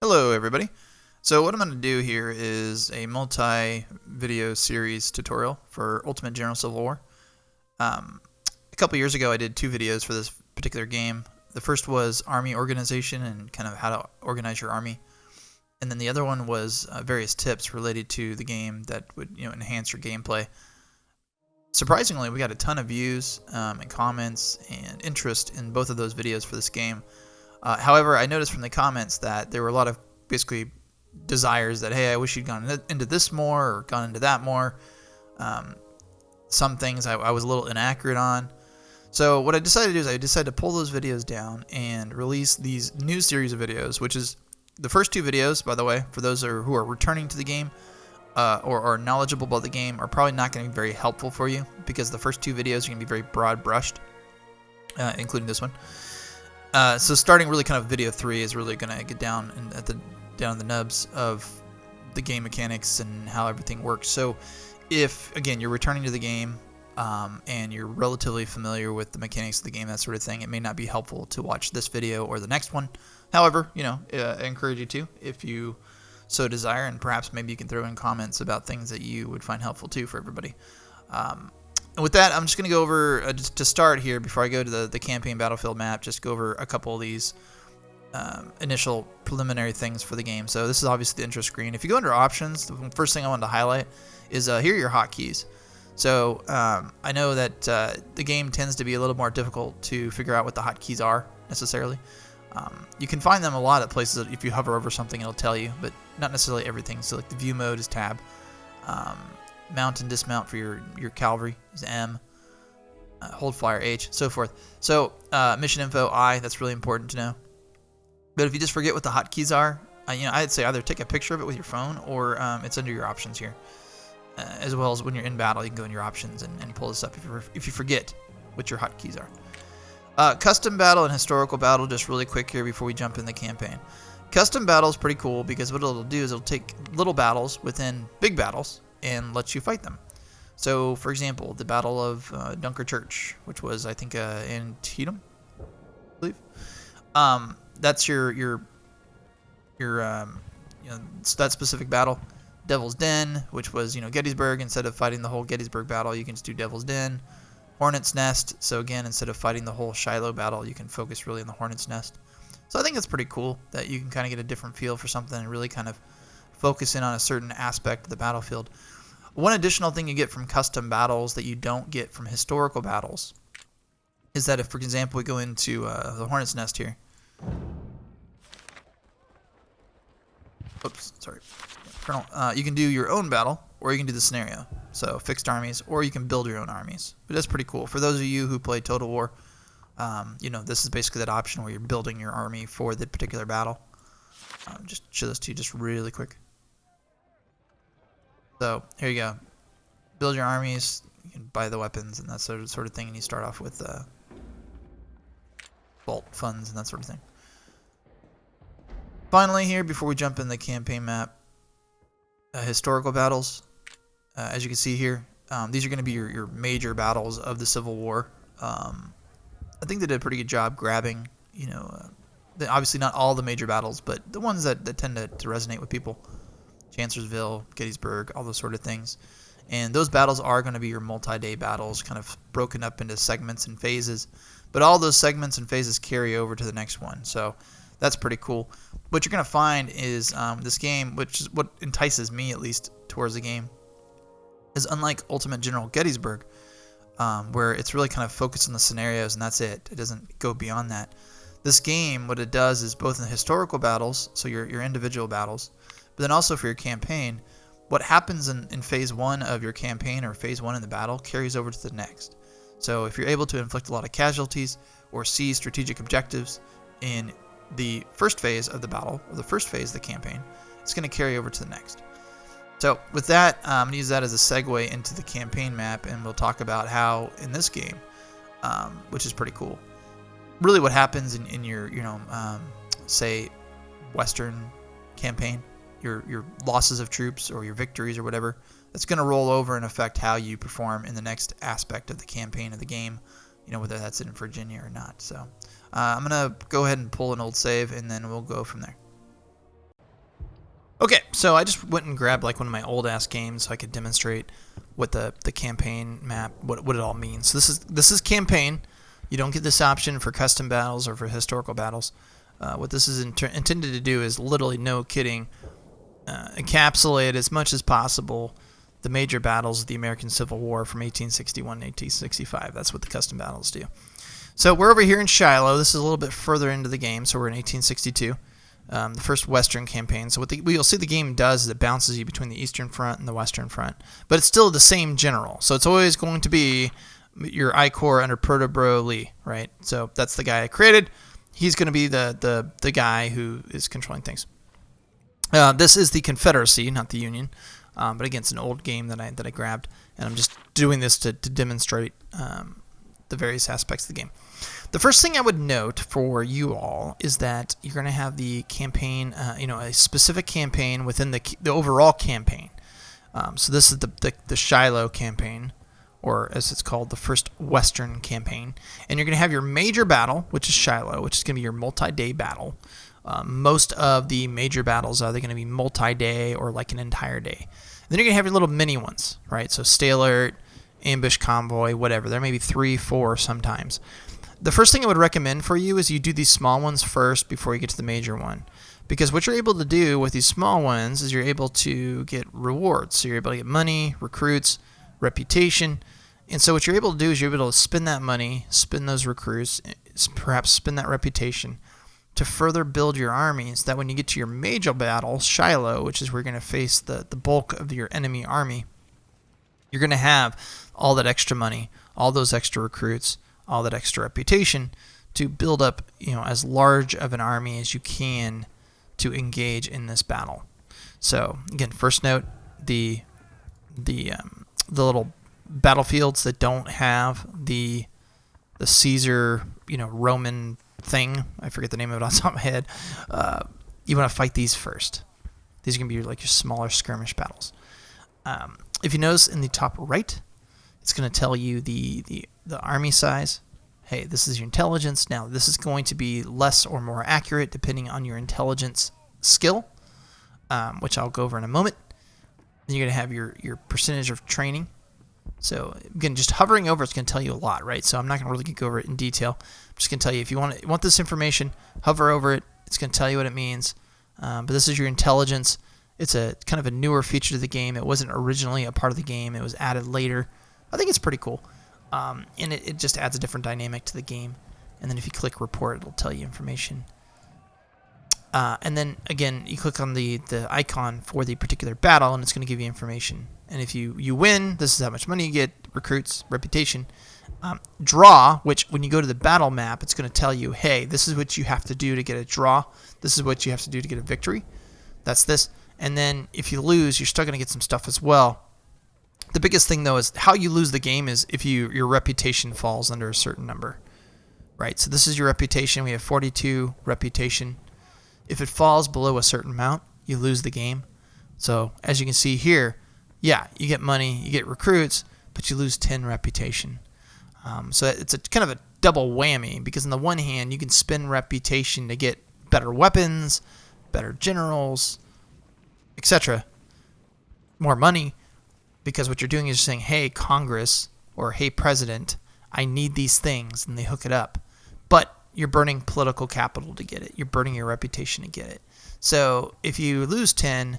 Hello everybody. So what I'm going to do here is a multi-video series tutorial for Ultimate General Civil War. A couple years ago I did two videos for this particular game. The first was army organization and kind of how to organize your army. And then the other one was various tips related to the game that would enhance your gameplay. Surprisingly, we got a ton of views and comments and interest in both of those videos for this game. However, I noticed from the comments that there were a lot of basically desires that, hey, I wish you'd gone into this more or gone into that more. Some things I was a little inaccurate on. So what I decided to do is I decided to pull those videos down and release these new series of videos, which is the first two videos, by the way, for those who are returning to the game or are knowledgeable about the game, are probably not going to be very helpful for you because the first two videos are going to be very broad brushed, including this one. So starting really kind of video 3 is really going to get down in the nubs of the game mechanics and how everything works. So if, again, you're returning to the game and you're relatively familiar with the mechanics of the game, that sort of thing, it may not be helpful to watch this video or the next one. However, I encourage you to if you so desire, and perhaps maybe you can throw in comments about things that you would find helpful too for everybody. And with that, I'm just going to go over, just to start here, before I go to the campaign battlefield map, just go over a couple of these initial preliminary things for the game. So this is obviously the intro screen. If you go under options, the first thing I wanted to highlight is here are your hotkeys. So I know that the game tends to be a little more difficult to figure out what the hotkeys are necessarily. You can find them a lot at places. If you hover over something, it'll tell you, but not necessarily everything. So like the view mode is tab. Mount and dismount for your Calvary is M. Hold flyer H, so forth. So mission info I, that's really important to know. But if you just forget what the hotkeys are, I'd say either take a picture of it with your phone or it's under your options here. As well as when you're in battle, you can go in your options and pull this up if you forget what your hotkeys are. Custom battle and historical battle, just really quick here before we jump in the campaign. Custom battle is pretty cool because what it'll do is it'll take little battles within big battles and lets you fight them. So, for example, the Battle of Dunker Church, which was, I think, Antietam, I believe. That's your that specific battle. Devil's Den, which was, Gettysburg. Instead of fighting the whole Gettysburg battle, you can just do Devil's Den. Hornet's Nest. So again, instead of fighting the whole Shiloh battle, you can focus really on the Hornet's Nest. So I think it's pretty cool that you can kind of get a different feel for something and really kind of focus in on a certain aspect of the battlefield. One additional thing you get from custom battles that you don't get from historical battles is that if, for example, we go into the Hornet's Nest here. Oops, sorry. Colonel, you can do your own battle, or you can do the scenario. So fixed armies, or you can build your own armies. But that's pretty cool. For those of you who play Total War, this is basically that option where you're building your army for the particular battle. Just show this to you just really quick. So here you go. Build your armies. You can buy the weapons and that sort of thing, and you start off with vault funds and that sort of thing. Finally, here before we jump in the campaign map, historical battles. As you can see here, these are going to be your major battles of the Civil War. I think they did a pretty good job grabbing, obviously not all the major battles, but the ones that tend to resonate with people. Chancellorsville, Gettysburg, all those sort of things. And those battles are going to be your multi-day battles, kind of broken up into segments and phases. But all those segments and phases carry over to the next one. So that's pretty cool. What you're going to find is this game, which is what entices me at least towards the game, is unlike Ultimate General Gettysburg, where it's really kind of focused on the scenarios and that's it. It doesn't go beyond that. This game, what it does is both in the historical battles, so your individual battles, but then also for your campaign, what happens in phase 1 of your campaign or phase 1 in the battle carries over to the next. So if you're able to inflict a lot of casualties or seize strategic objectives in the first phase of the battle or the first phase of the campaign, it's going to carry over to the next. So with that, I'm going to use that as a segue into the campaign map, and we'll talk about how in this game, which is pretty cool, really what happens in your, say, Western campaign, your losses of troops or your victories or whatever, that's going to roll over and affect how you perform in the next aspect of the campaign of the game, whether that's in Virginia or not. So I'm going to go ahead and pull an old save, and then we'll go from there. Okay, so I just went and grabbed like one of my old ass games so I could demonstrate what the campaign map, what it all means. So this is campaign. You don't get this option for custom battles or for historical battles. What this is intended to do is literally, no kidding, encapsulate as much as possible the major battles of the American Civil War from 1861 to 1865. That's what the custom battles do. So we're over here in Shiloh. This is a little bit further into the game, so we're in 1862. The first Western campaign. So what you'll see the game does is it bounces you between the Eastern Front and the Western Front. But it's still the same general. So it's always going to be your I Corps under Protobro Lee, right? So that's the guy I created. He's going to be the guy who is controlling things. This is the Confederacy, not the Union. But again, it's an old game that I grabbed. And I'm just doing this to demonstrate the various aspects of the game. The first thing I would note for you all is that you're going to have the campaign, a specific campaign within the overall campaign. So this is the Shiloh campaign, or as it's called, the first Western campaign. And you're going to have your major battle, which is Shiloh, which is going to be your multi-day battle. Most of the major battles are going to be multi-day or like an entire day. And then you're going to have your little mini ones, right? So Stay Alert, Ambush Convoy, whatever. There may be 3, 4 sometimes. The first thing I would recommend for you is you do these small ones first before you get to the major one. Because what you're able to do with these small ones is you're able to get rewards. So you're able to get money, recruits, reputation. And so what you're able to do is you're able to spend that money, spend those recruits, perhaps spend that reputation to further build your armies, so that when you get to your major battle, Shiloh, which is where you're going to face the bulk of your enemy army, you're going to have all that extra money, all those extra recruits, all that extra reputation to build up, as large of an army as you can to engage in this battle. So again, first note, the little battlefields that don't have the Caesar, Roman thing, I forget the name of it off the top of my head, you want to fight these first. These are going to be like your smaller skirmish battles. If you notice in the top right, it's going to tell you the army size. Hey, this is your intelligence. Now, this is going to be less or more accurate depending on your intelligence skill, which I'll go over in a moment. Then you're going to have your percentage of training. So, again, just hovering over it's going to tell you a lot, right? So I'm not going to really go over it in detail. I'm just going to tell you, if you want this information, hover over it. It's going to tell you what it means. But this is your intelligence. It's a kind of a newer feature to the game. It wasn't originally a part of the game. It was added later. I think it's pretty cool. And it just adds a different dynamic to the game. And then if you click report, it'll tell you information. And then, again, you click on the icon for the particular battle, and it's going to give you information. And if you win, this is how much money you get, recruits, reputation. Draw, which when you go to the battle map, it's going to tell you, hey, this is what you have to do to get a draw. This is what you have to do to get a victory. That's this. And then if you lose, you're still going to get some stuff as well. The biggest thing, though, is how you lose the game is if your reputation falls under a certain number. Right? So this is your reputation. We have 42 reputation. If it falls below a certain amount, you lose the game. So as you can see here, yeah, you get money, you get recruits, but you lose 10 reputation. So it's a kind of a double whammy, because on the one hand, you can spend reputation to get better weapons, better generals, etc., more money, because what you're doing is saying, hey, Congress, or hey, President, I need these things, and they hook it up. But you're burning political capital to get it. You're burning your reputation to get it. So if you lose 10,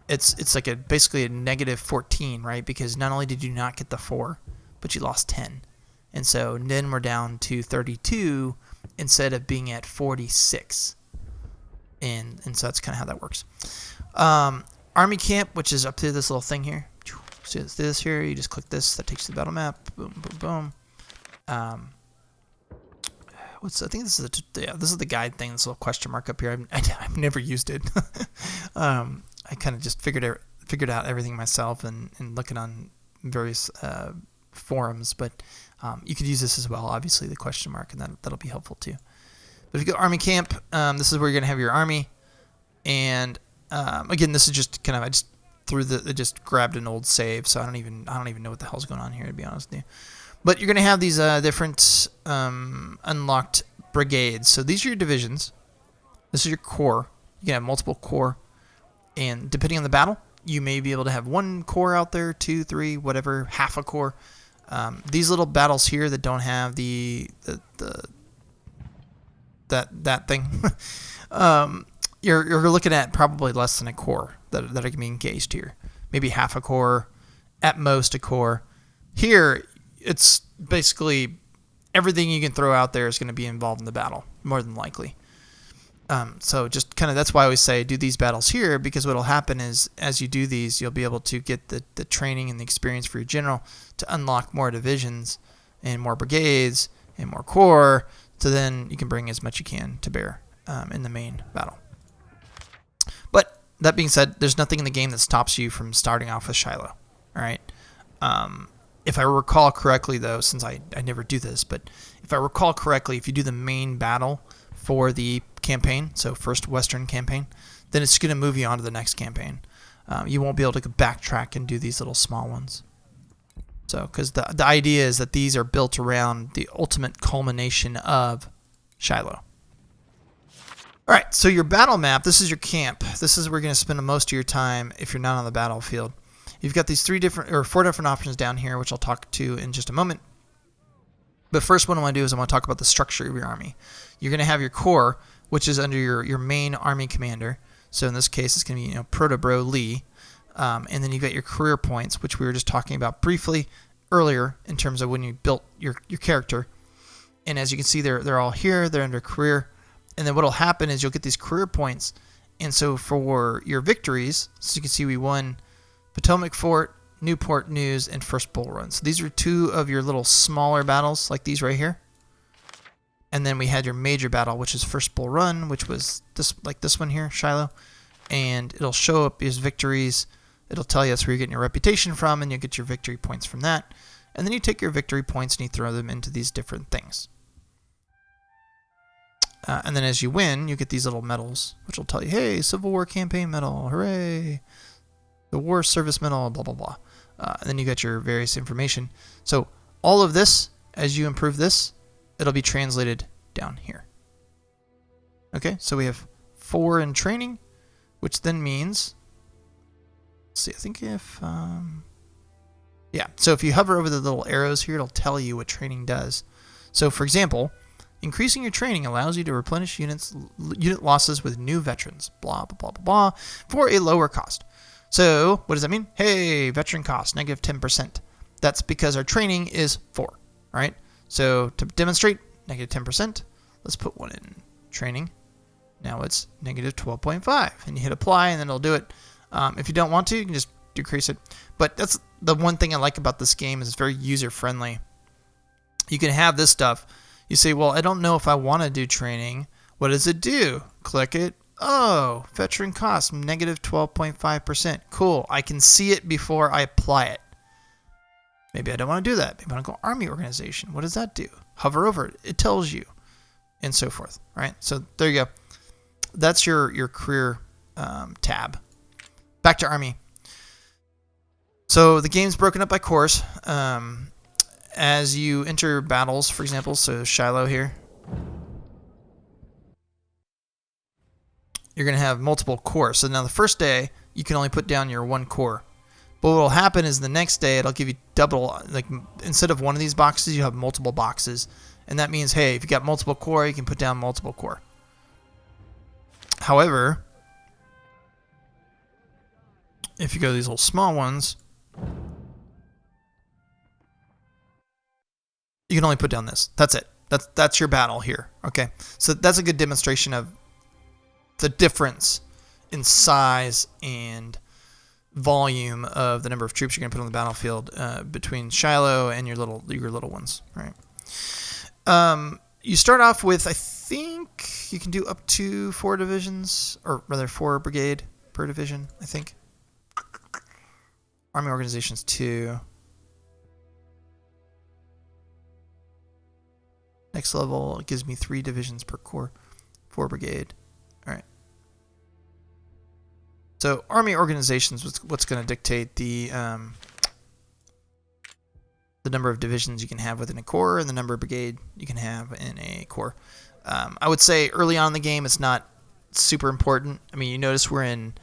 it's like basically a negative 14, right? Because not only did you not get the 4, but you lost 10. And so then we're down to 32 instead of being at 46. And so that's kind of how that works. Army camp, which is up to this little thing here. See this here? You just click this. That takes you to the battle map. Boom, boom, boom. I think this is the guide thing. This little question mark up here. I've never used it. I kind of just figured out everything myself and looking on various forums. But you could use this as well. Obviously, the question mark, and that'll be helpful too. But if you go army camp, this is where you're gonna have your army. And again, this is just kind of I just grabbed an old save, so I don't even know what the hell's going on here, to be honest with you. But you're going to have these different unlocked brigades. So these are your divisions. This is your corps. You can have multiple corps. And depending on the battle, you may be able to have 1 corps out there, 2, 3, whatever, half a corps. These little battles here that don't have that thing, you're looking at probably less than a corps that are being engaged here. Maybe half a corps, at most a corps. Here, it's basically everything you can throw out there is going to be involved in the battle, more than likely. So just kind of, that's why I always say do these battles here, because what will happen is as you do these, you'll be able to get the training and the experience for your general to unlock more divisions and more brigades and more corps, so then you can bring as much you can to bear in the main battle. But that being said, there's nothing in the game that stops you from starting off with Shiloh. All right. If I recall correctly, though, since I never do this, but if I recall correctly, if you do the main battle for the campaign, so first Western campaign, then it's going to move you on to the next campaign. You won't be able to backtrack and do these little small ones. So, because the idea is that these are built around the ultimate culmination of Shiloh. All right, so your battle map, this is your camp. This is where you're going to spend most of your time if you're not on the battlefield. You've got these 4 different options down here, which I'll talk to in just a moment. But first, what I want to do is I want to talk about the structure of your army. You're going to have your corps, which is under your main army commander. So in this case, it's going to be Protobro Lee. And then you've got your career points, which we were just talking about briefly earlier in terms of when you built your character. And as you can see, they're all here. They're under career. And then what will happen is you'll get these career points. And so for your victories, so you can see we won Potomac Fort, Newport News, and First Bull Run. So these are 2 of your little smaller battles, like these right here. And then we had your major battle, which is First Bull Run, which was this one here, Shiloh. And it'll show up as victories. It'll tell you that's where you're getting your reputation from, and you'll get your victory points from that. And then you take your victory points and you throw them into these different things. And then as you win, you get these little medals, which will tell you, hey, Civil War Campaign Medal, hooray. The War Service Medal, blah, blah, blah. And then you got your various information. So all of this, as you improve this, it'll be translated down here. Okay, so we have 4 in training, which then means, let's see, I think if, yeah, so if you hover over the little arrows here, it'll tell you what training does. So for example, increasing your training allows you to replenish unit losses with new veterans, blah, blah, blah, blah, blah, for a lower cost. So what does that mean? Hey, veteran cost, negative 10%. That's because our training is 4, right? So to demonstrate negative 10%, let's put one in training. Now it's negative 12.5, and you hit apply, and then it'll do it. If you don't want to, you can just decrease it. But that's the one thing I like about this game is it's very user-friendly. You can have this stuff. You say, well, I don't know if I want to do training. What does it do? Click it. Oh, veteran cost, negative 12.5%. Cool. I can see it before I apply it. Maybe I don't want to do that. Maybe I want to go Army Organization. What does that do? Hover over it. It tells you, and so forth. Right? So there you go. That's your career tab. Back to Army. So the game's broken up by corps. As you enter battles, for example, so Shiloh here, you're going to have multiple corps. So now the first day, you can only put down your 1 corps. But what will happen is the next day, it'll give you double, like instead of one of these boxes, you have multiple boxes. And that means, hey, if you got multiple corps, you can put down multiple corps. However, if you go to these little small ones, you can only put down this. That's it. That's your battle here. Okay, so that's a good demonstration of the difference in size and volume of the number of troops you're going to put on the battlefield between Shiloh and your little ones. Right. You start off with, I think you can do up to 4 divisions, or rather 4 brigade per division. I think. Army Organizations 2. Next level, it gives me 3 divisions per corps, 4 brigade. All right. So Army Organizations is what's going to dictate the number of divisions you can have within a corps and the number of brigade you can have in a corps. I would say early on in the game it's not super important. I mean, you notice we're in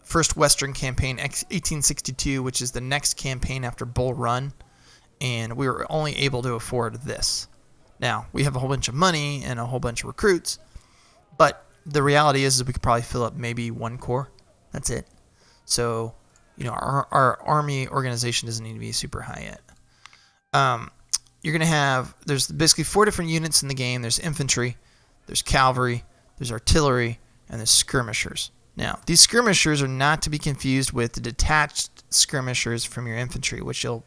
First Western Campaign, 1862, which is the next campaign after Bull Run, and we were only able to afford this. Now, we have a whole bunch of money and a whole bunch of recruits, but the reality is we could probably fill up maybe 1 corps. That's it. So, our army organization doesn't need to be super high yet. You're going to have, there's basically 4 different units in the game. There's infantry, there's cavalry, there's artillery, and there's skirmishers. Now, these skirmishers are not to be confused with the detached skirmishers from your infantry, which you'll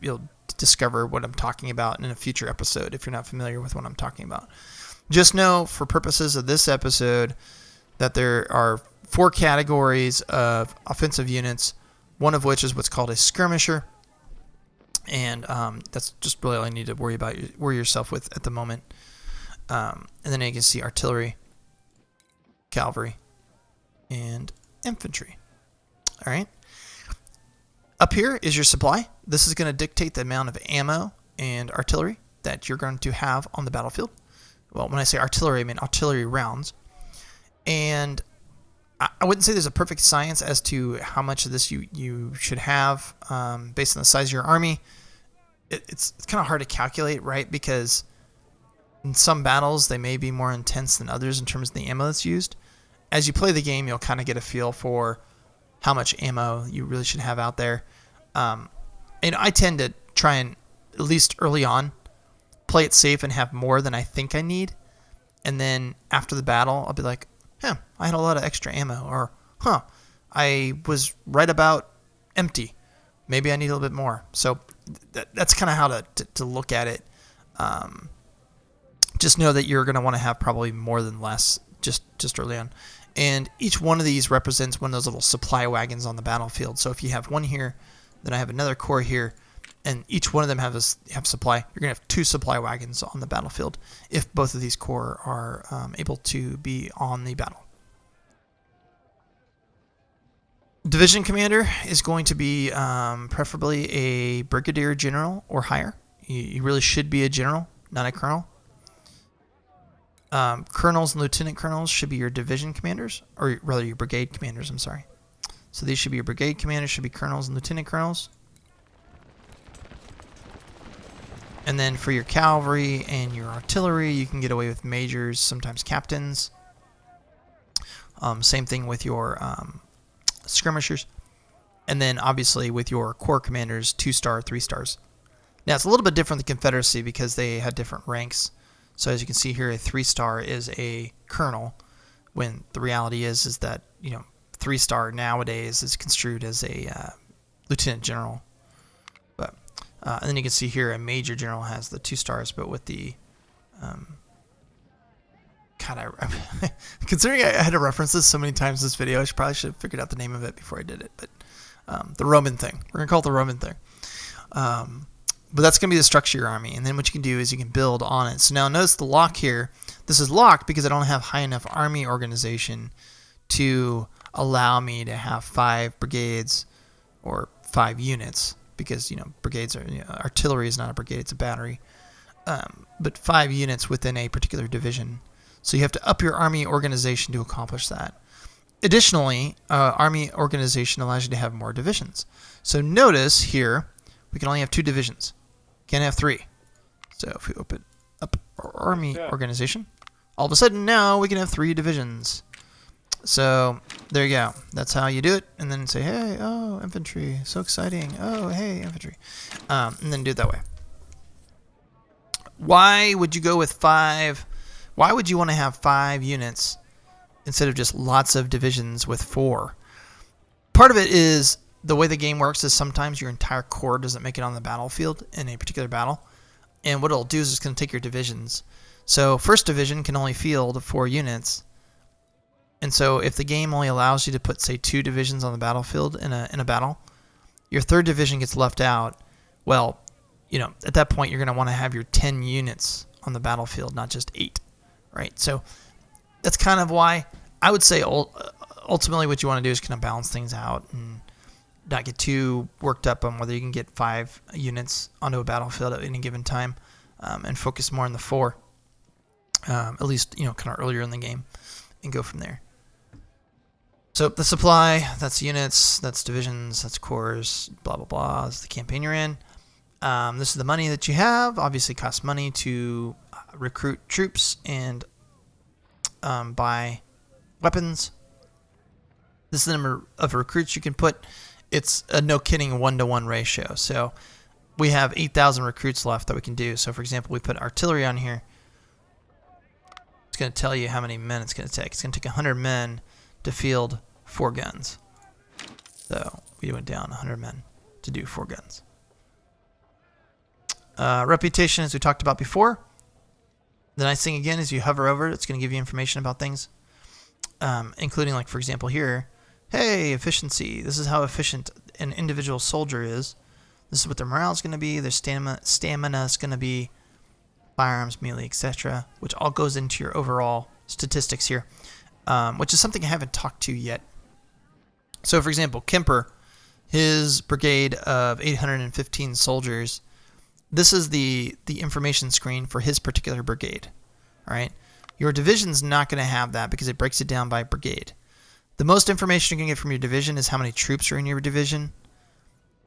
discover what I'm talking about in a future episode if you're not familiar with what I'm talking about. Just know, for purposes of this episode, that there are 4 categories of offensive units, one of which is what's called a skirmisher, and that's just really all you need to worry yourself with at the moment. And then you can see artillery, cavalry, and infantry. All right. Up here is your supply. This is going to dictate the amount of ammo and artillery that you're going to have on the battlefield. Well, when I say artillery, I mean artillery rounds. And I wouldn't say there's a perfect science as to how much of this you should have based on the size of your army. It's kind of hard to calculate, right? Because in some battles, they may be more intense than others in terms of the ammo that's used. As you play the game, you'll kind of get a feel for how much ammo you really should have out there. I tend to try and, at least early on, play it safe and have more than I think I need. And then after the battle, I'll be like, I had a lot of extra ammo. Or, I was right about empty. Maybe I need a little bit more. So that's kind of how to look at it. Just know that you're going to want to have probably more than less just early on. And each one of these represents one of those little supply wagons on the battlefield. So if you have one here, then I have another corps here, and each one of them have supply. You're going to have 2 supply wagons on the battlefield if both of these corps are able to be on the battle. Division commander is going to be preferably a brigadier general or higher. You really should be a general, not a colonel. Colonels and lieutenant colonels should be your division commanders, or rather your brigade commanders, I'm sorry. So these should be your brigade commanders, should be colonels and lieutenant colonels. And then for your cavalry and your artillery, you can get away with majors, sometimes captains. Same thing with your skirmishers. And then obviously with your corps commanders, 2-star, 3 stars. Now it's a little bit different than the Confederacy because they had different ranks. So as you can see here, a 3-star is a colonel, when the reality is that 3-star nowadays is construed as a lieutenant general. But and then you can see here a major general has the 2 stars, but with the considering I had to reference this so many times in this video, I probably should have figured out the name of it before I did it. But the Roman thing, we're gonna call it the Roman thing. But that's going to be the structure of your army. And then what you can do is you can build on it. So now notice the lock here. This is locked because I don't have high enough army organization to allow me to have 5 brigades or 5 units. Because, brigades are, artillery is not a brigade, it's a battery. But 5 units within a particular division. So you have to up your army organization to accomplish that. Additionally, army organization allows you to have more divisions. So notice here, we can only have 2 divisions. Can't have 3. So if we open up our army organization, all of a sudden now we can have 3 divisions. So there you go. That's how you do it. And then say, hey, oh, infantry, so exciting. Oh, hey, infantry. And then do it that way. Why would you go with 5? Why would you want to have 5 units instead of just lots of divisions with 4? Part of it is the way the game works is sometimes your entire corps doesn't make it on the battlefield in a particular battle. And what it'll do is it's going to take your divisions. So first division can only field 4 units. And so if the game only allows you to put, say, 2 divisions on the battlefield in a battle, your 3rd division gets left out. Well, at that point you're going to want to have your 10 units on the battlefield, not just 8, right? So that's kind of why I would say ultimately what you want to do is kind of balance things out and not get too worked up on whether you can get 5 units onto a battlefield at any given time, and focus more on the 4, at least kind of earlier in the game, and go from there. So the supply, that's units, that's divisions, that's corps, blah, blah, blah. This is the campaign you're in. This is the money that you have. Obviously costs money to recruit troops and buy weapons. This is the number of recruits you can put. It's a no kidding 1-to-1 ratio. So we have 8,000 recruits left that we can do. So for example, we put artillery on here. It's going to tell you how many men it's going to take. It's going to take 100 men to field 4 guns. So we went down 100 men to do 4 guns. Reputation, as we talked about before. The nice thing again is you hover over it, it's going to give you information about things, including, like, for example here, hey, efficiency. This is how efficient an individual soldier is. This is what their morale is going to be. Their stamina is going to be, firearms, melee, etc., which all goes into your overall statistics here, which is something I haven't talked to yet. So, for example, Kemper, his brigade of 815 soldiers. This is the information screen for his particular brigade. All right, your division's not going to have that because it breaks it down by brigade. The most information you can get from your division is how many troops are in your division,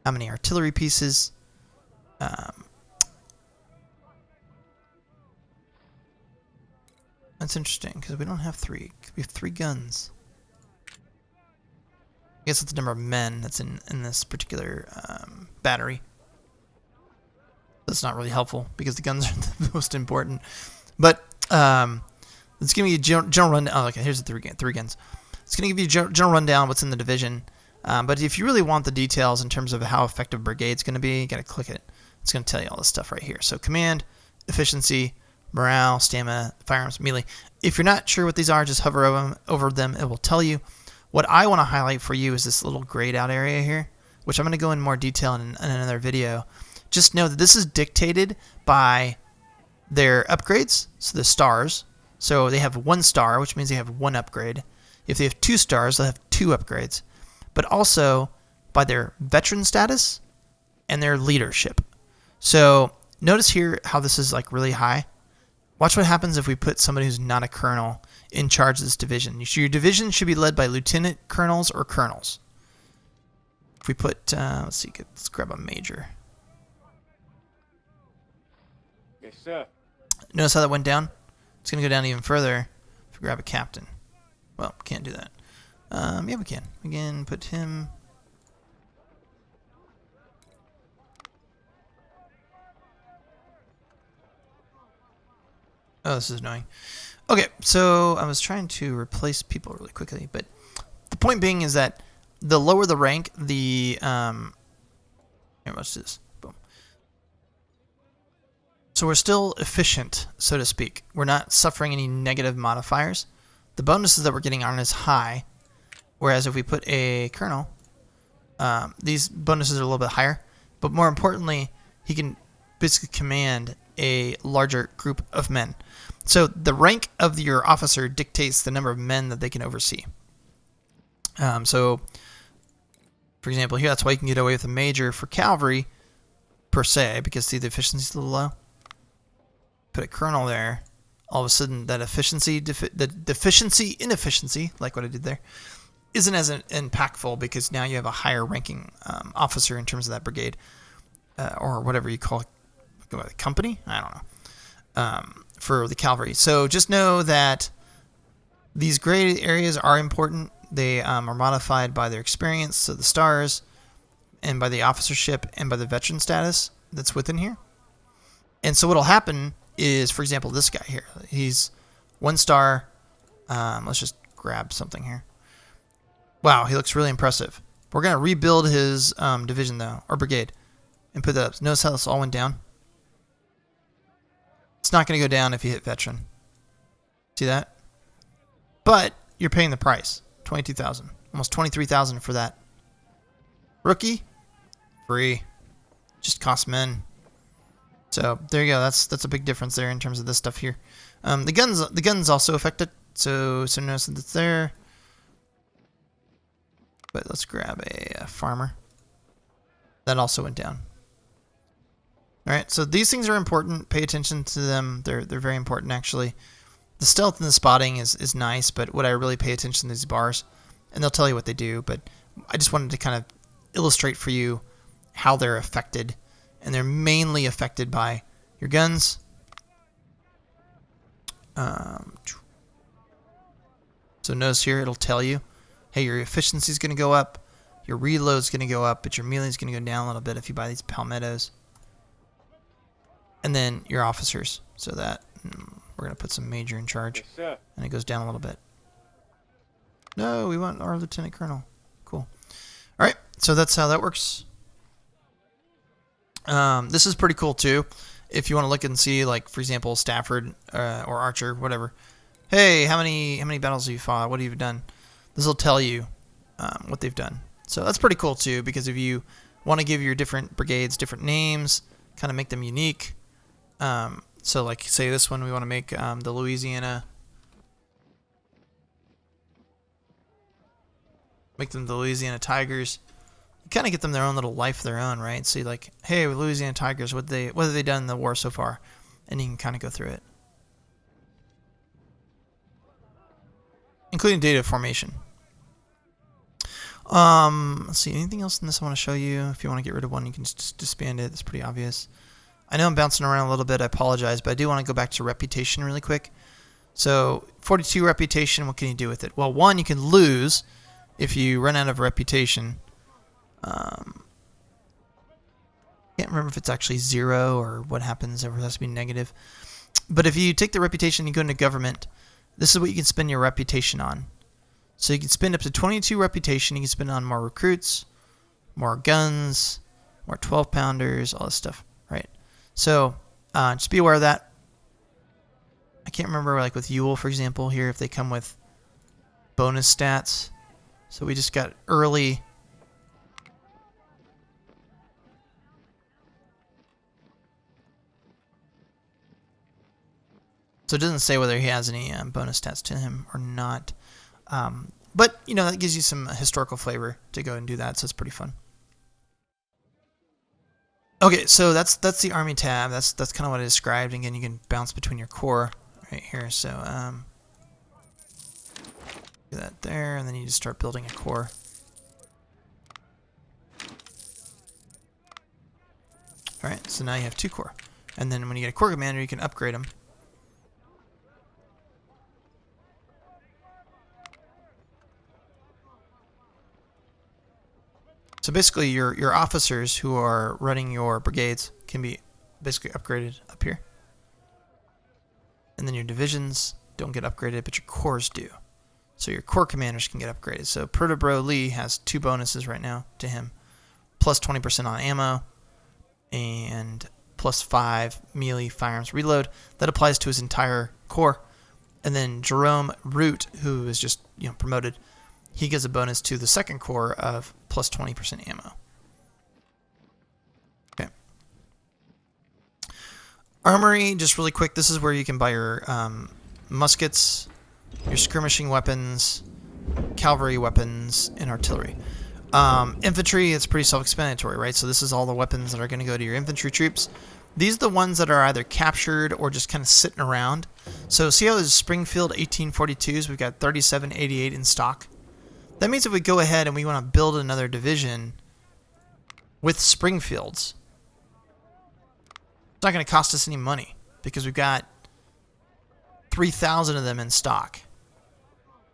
how many artillery pieces. That's interesting because we don't have 3. We have 3 guns. I guess it's the number of men that's in this particular battery. That's not really helpful because the guns are the most important. But let's give you a general rundown. Oh, okay, here's the 3 guns. It's going to give you a general rundown what's in the division. But if you really want the details in terms of how effective brigade's going to be, you got to click it. It's going to tell you all this stuff right here. So command, efficiency, morale, stamina, firearms, melee. If you're not sure what these are, just hover over them. It will tell you. What I want to highlight for you is this little grayed out area here, which I'm going to go in more detail in another video. Just know that this is dictated by their upgrades, so the stars. So they have 1 star, which means they have 1 upgrade. If they have 2 stars, they'll have 2 upgrades. But also by their veteran status and their leadership. So notice here how this is like really high. Watch what happens if we put somebody who's not a colonel in charge of this division. Your division should be led by lieutenant colonels or colonels. If we put, let's see, let's grab a major. Yes, sir. Notice how that went down? It's going to go down even further if we grab a captain. Well, can't do that. Yeah, we can. We can put him... Oh, this is annoying. Okay, so I was trying to replace people really quickly, but the point being is that the lower the rank, the... Here, what's this? Boom. So we're still efficient, so to speak. We're not suffering any negative modifiers. The bonuses that we're getting aren't as high, whereas if we put a colonel, these bonuses are a little bit higher. But more importantly, he can basically command a larger group of men. So the rank of your officer dictates the number of men that they can oversee. So, for example, here that's why you can get away with a major for cavalry, per se, because see the efficiency is a little low. Put a colonel there, all of a sudden that efficiency, inefficiency, like what I did there, isn't as impactful because now you have a higher ranking officer in terms of that brigade, or whatever you call it, company? I don't know. For the cavalry. So just know that these gray areas are important. They are modified by their experience, so the stars, and by the officership, and by the veteran status that's within here. And so what will happen is, for example, this guy here. He's 1 star. Let's just grab something here. Wow, he looks really impressive. We're going to rebuild his division, though, or brigade, and put that up. Notice how this all went down? It's not going to go down if you hit veteran. See that? But you're paying the price. 22,000. Almost 23,000 for that. Rookie? Free. Just costs men. So there you go. That's a big difference there in terms of this stuff here. The guns also affect it. So notice that it's there. But let's grab a farmer. That also went down. Alright, so these things are important. Pay attention to them. They're very important, actually. The stealth and the spotting is nice, but what I really pay attention to these bars. and they'll tell you what they do, but I just wanted to kind of illustrate for you how they're affected. And they're mainly affected by your guns. So notice here it'll tell you, hey, your efficiency is going to go up, your reload's going to go up, but your melee is going to go down a little bit if you buy these palmettos. And then your officers. So that we're going to put some major in charge. Yes, sir. And it goes down a little bit. No, we want our lieutenant colonel. Cool. All right, so that's how that works. This is pretty cool too. If you want to look and see, like for example, Stafford or Archer, whatever. Hey, how many battles have you fought? What have you done? This will tell you what they've done. So that's pretty cool too, because if you want to give your different brigades different names, kind of make them unique. So like say this one, we want to make the Louisiana. Make them the Louisiana Tigers. You kind of get them their own little life of their own, right? So you're like, hey, Louisiana Tigers, what have they done in the war so far? And you can kind of go through it. Including data formation. Let's see, anything else in this I want to show you? If you want to get rid of one, you can just disband it. It's pretty obvious. I know I'm bouncing around a little bit. I apologize, but I do want to go back to reputation really quick. So 42 reputation, what can you do with it? Well, one, you can lose if you run out of reputation. Can't remember if it's actually 0 or what happens if it has to be negative. But if you take the reputation and you go into government, this is what you can spend your reputation on. So you can spend up to 22 reputation. You can spend it on more recruits, more guns, more 12-pounders, all this stuff, right? So just be aware of that. I can't remember, like with Ewell, for example, here, if they come with bonus stats. So we just got early. So it doesn't say whether he has any bonus stats to him or not. But, you know, that gives you some historical flavor to go and do that, so it's pretty fun. Okay, so that's the Army tab. That's kind of what I described. Again, you can bounce between your core right here. So do that there, and then you just start building a core. All right, so now you have 2 core. And then when you get a core commander, you can upgrade them. So basically, your officers who are running your brigades can be basically upgraded up here. And then your divisions don't get upgraded, but your corps do. So your corps commanders can get upgraded. So Protobro Lee has 2 bonuses right now to him. Plus 20% on ammo and plus 5 melee firearms reload. That applies to his entire corps. And then Jerome Root, who is just promoted, he gets a bonus to the second corps of plus 20% ammo. Okay. Armory, just really quick, this is where you can buy your muskets, your skirmishing weapons, cavalry weapons, and artillery. Infantry, it's pretty self-explanatory, right? So this is all the weapons that are going to go to your infantry troops. These are the ones that are either captured or just kind of sitting around. So see how there's Springfield 1842s? We've got 3788 in stock. That means if we go ahead and we want to build another division with Springfields, it's not going to cost us any money because we've got 3,000 of them in stock.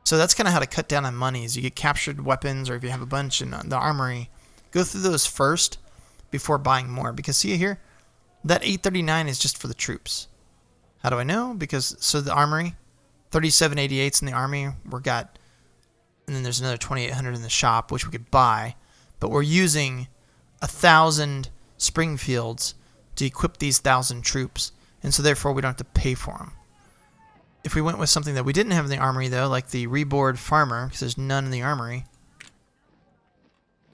So that's kind of how to cut down on money is you get captured weapons, or if you have a bunch in the armory, go through those first before buying more. Because see here, that 839 is just for the troops. How do I know? Because so the armory, 3788s in the army, we're got. And then there's another 2,800 in the shop, which we could buy. But we're using 1,000 Springfields to equip these 1,000 troops. And so therefore we don't have to pay for them. If we went with something that we didn't have in the armory, though, like the Reboard Farmer, because there's none in the armory.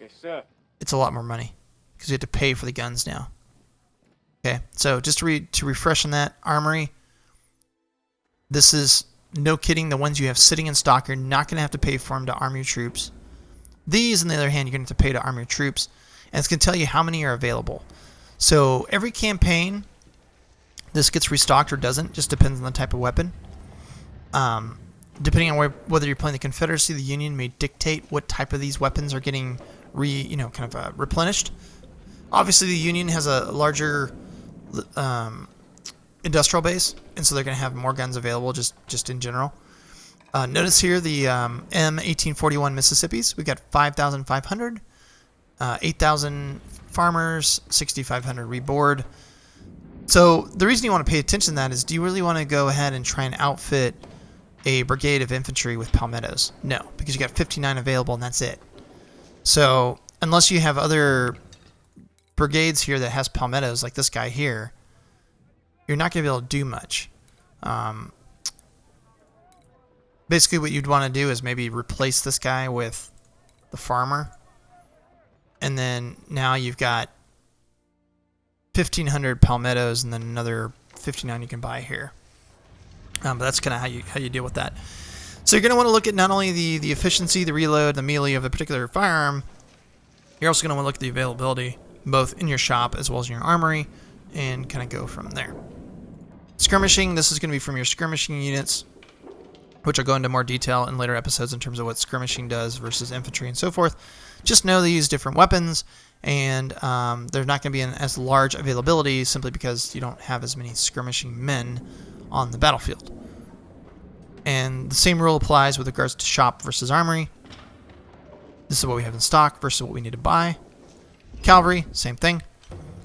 Yes, sir. It's a lot more money. Because we have to pay for the guns now. Okay, so just to refresh on that, armory. This is... No kidding, the ones you have sitting in stock, you're not going to have to pay for them to arm your troops. These, on the other hand, you're going to have to pay to arm your troops. And it's going to tell you how many are available. So every campaign, this gets restocked or doesn't. Just depends on the type of weapon. Depending on whether you're playing the Confederacy, the Union may dictate what type of these weapons are getting replenished. Obviously, the Union has a larger industrial base, and so they're going to have more guns available just in general. Notice here the M1841 Mississippis. We've got 5,500, 8,000 farmers, 6,500 reboard. So the reason you want to pay attention to that is, do you really want to go ahead and try and outfit a brigade of infantry with palmettos? No, because you got 59 available and that's it. So unless you have other brigades here that has palmettos, like this guy here, you're not going to be able to do much. Basically what you'd want to do is maybe replace this guy with the farmer, and then now you've got 1,500 palmettos and then another 59 you can buy here. But that's kind of how you deal with that. So you're going to want to look at not only the efficiency, the reload, the melee of a particular firearm. You're also going to want to look at the availability, both in your shop as well as in your armory, and kind of go from there. Skirmishing, this is going to be from your skirmishing units, which I'll go into more detail in later episodes in terms of what skirmishing does versus infantry and so forth. Just know they use different weapons, and they're not going to be in as large availability simply because you don't have as many skirmishing men on the battlefield. And the same rule applies with regards to shop versus armory. This is what we have in stock versus what we need to buy. Calvary, same thing.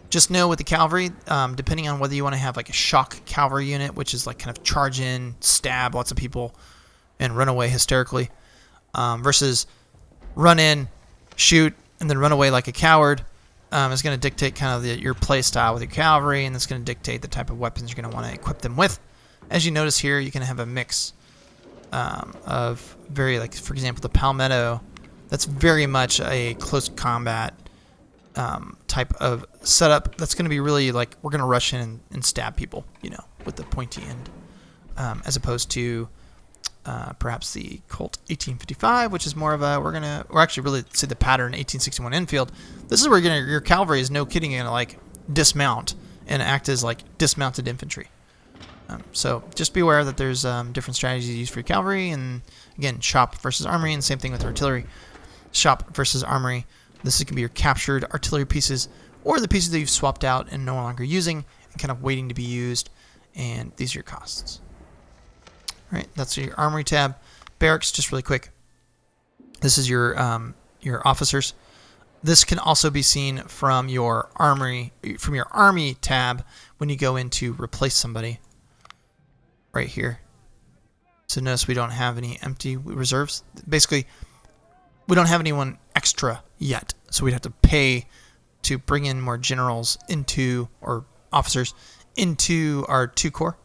Just know with the cavalry, depending on whether you want to have like a shock cavalry unit, which is like kind of charge in, stab lots of people, and run away hysterically, versus run in, shoot, and then run away like a coward, is going to dictate kind of your play style with your cavalry, and it's going to dictate the type of weapons you're going to want to equip them with. As you notice here, you can have a mix of very, like, for example, the palmetto. That's very much a close combat type of setup. That's going to be really like, we're going to rush in and stab people, with the pointy end, as opposed to perhaps the Colt 1855, which is more of a, we're actually really see the pattern 1861 Enfield. This is where your cavalry is, no kidding, going to like dismount and act as like dismounted infantry. So just be aware that there's different strategies used for your cavalry, and again, shop versus armory, and same thing with artillery. Shop versus armory. This is going to be your captured artillery pieces, or the pieces that you've swapped out and no longer using, and kind of waiting to be used, and these are your costs. All right, that's your armory tab. Barracks, just really quick. This is your officers. This can also be seen from your armory, from your army tab when you go in to replace somebody. Right here. So notice we don't have any empty reserves. Basically, we don't have anyone extra yet, so we'd have to pay to bring in more generals into, or officers into our 2 corps.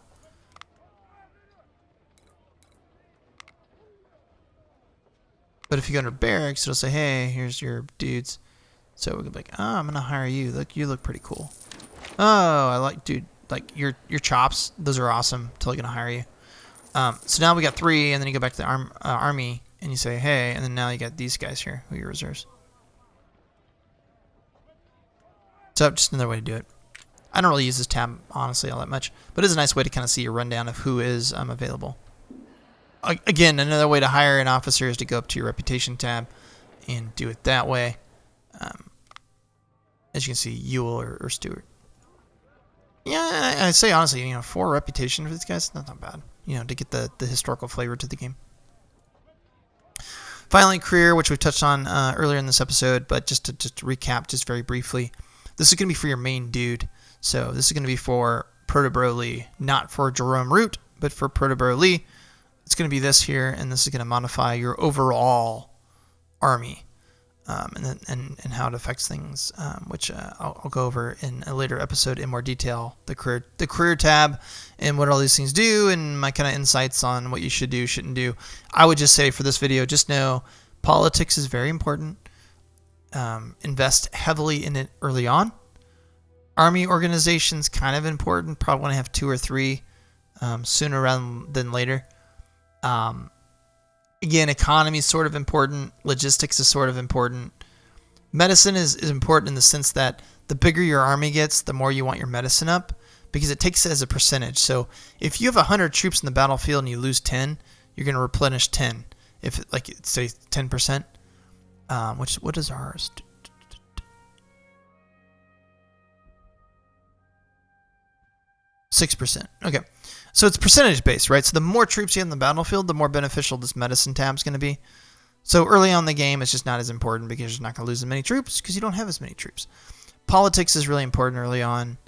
But if you go into barracks, it'll say, hey, here's your dudes. So we can be like, oh, I'm gonna hire you. Look, you look pretty cool. Oh, I like, dude, like your chops. Those are awesome. Totally gonna hire you. So now we got 3, and then you go back to the army, and you say, hey, and then now you got these guys here, who are your reserves. So just another way to do it. I don't really use this tab, honestly, all that much, but it is a nice way to kind of see your rundown of who is available. Again, another way to hire an officer is to go up to your reputation tab and do it that way. As you can see, Ewell or Stewart. Yeah, I say honestly, 4 reputation for these guys, not bad. To get the historical flavor to the game. Finally, career, which we touched on earlier in this episode, but just to recap, just very briefly, this is going to be for your main dude. So this is going to be for Protobro Lee, not for Jerome Root, but for Protobro Lee. It's going to be this here, and this is going to modify your overall army, and how it affects things, which I'll go over in a later episode in more detail. The career tab and what all these things do, and my kind of insights on what you should do, shouldn't do. I would just say for this video, just know politics is very important. Invest heavily in it early on. Army organization's kind of important. Probably want to have 2 or 3 sooner rather than later. Again, economy is sort of important. Logistics is sort of important. Medicine is important in the sense that the bigger your army gets, the more you want your medicine up, because it takes it as a percentage. So if you have 100 troops in the battlefield and you lose 10, you're going to replenish 10. If it, like it say 10%, what is ours? 6%. Okay. So it's percentage based, right? So the more troops you have in the battlefield, the more beneficial this medicine tab is going to be. So early on in the game, it's just not as important because you're not going to lose as many troops because you don't have as many troops. Politics is really important early on.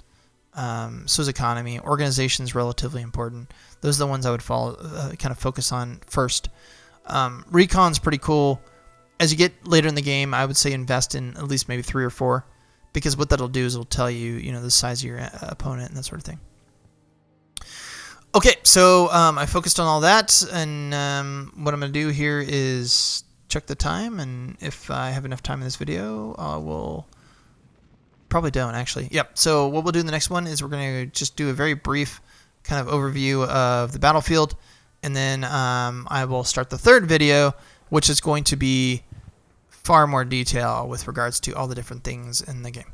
So is economy. Organization is relatively important. Those are the ones I would kind of focus on first. Recon's pretty cool. As you get later in the game, I would say invest in at least maybe 3 or 4, because what that'll do is it'll tell you, the size of your opponent and that sort of thing. Okay, so I focused on all that, and what I'm going to do here is check the time, and if I have enough time in this video, I will... Probably don't, actually. Yep, so what we'll do in the next one is we're going to just do a very brief kind of overview of the battlefield, and then I will start the third video, which is going to be far more detail with regards to all the different things in the game.